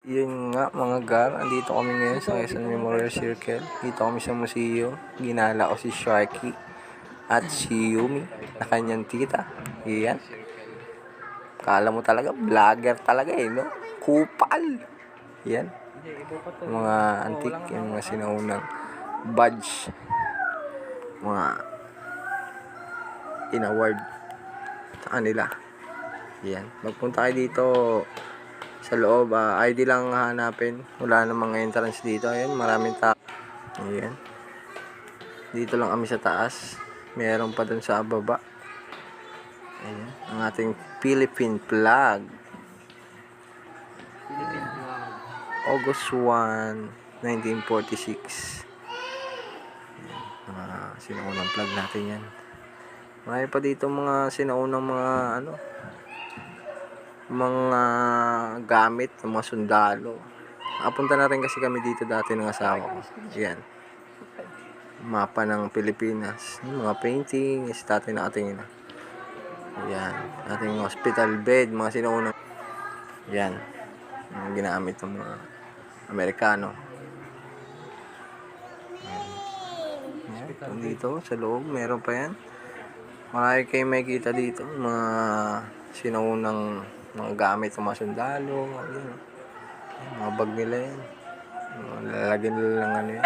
Yun nga mga gar, andito kami ngayon sa Quezon Memorial Circle. Dito kami sa museo. Ginala ko si Sharky at si Yumi na kanyang tita. Yan. Kala mo talaga, vlogger talaga no? Kupal. Yan. Mga antik, yung mga sinaunang badge. Mga in-award sa kanila. Yan. Magpunta kayo dito sa loob, ID lang hanapin. Wala namang entrance dito. Ayan, maraming tao. Ayan. Dito lang kami sa taas. Meron pa dun sa baba. Ayan, ang ating Philippine flag. Ayan. August 1, 1946. Ayan, mga sinaunang flag natin yan. Marami pa dito mga sinaunang mga gamit ng mga sundalo. Napunta na rin kasi kami dito dati ng asawa ko. Ayan. Mapa ng Pilipinas. Mga painting. Is dati nakatingin. Ayan. Ating hospital bed. Mga sinaunang. Ayan. Yung ginamit ng mga Amerikano. Ayan. Dito sa loob. Meron pa yan. Marami kayo makikita dito. Mga sinaunang mga gamit ng mga sundalo. Ayan. Mga bag nila yan. Lalagyan nila lang ano yan.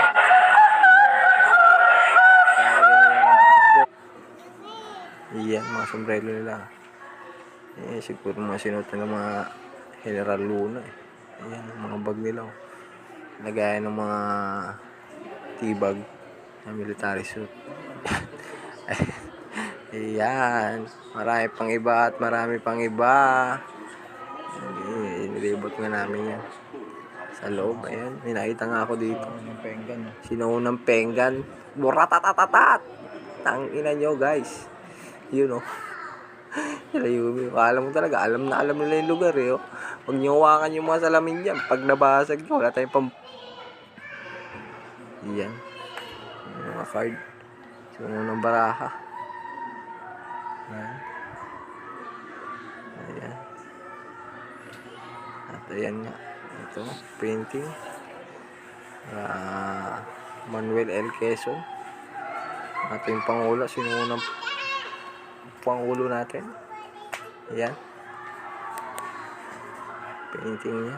Iyan, mga sombrero nila. Siguro mga sinuot ng mga General Luna. Ayan, mga bag nila. Lagay ng mga tibag na military suit. Ayan, marami pang iba at marami pang iba. Inilibot nga namin yan sa loob. Ayan, may nakita nga ako dito. Sinuunang penggan. Buratatatatat. Tangina nyo guys. Yun o. Akala mo talaga, alam na alam nila yung lugar eh. Huwag nyo hawakan yung mga salamin dyan. Pag nabasag nyo, wala tayong Yan. Mga card. Sinuunang baraha. Ayan. Ayan. At ayan nga. Ito, painting. Manuel L. Quezon. Ating Pangulo. Sinuunang Pangulo natin. Ayan. Painting niya.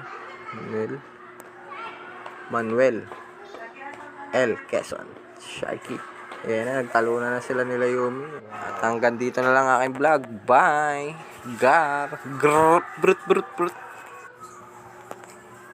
Manuel L. Quezon. Sharky. Ayan na, nagtalunan na sila nila Yumi. At hanggang dito na lang aking vlog. Bye! Gar! Grrrt! Brut! Brut! Brut!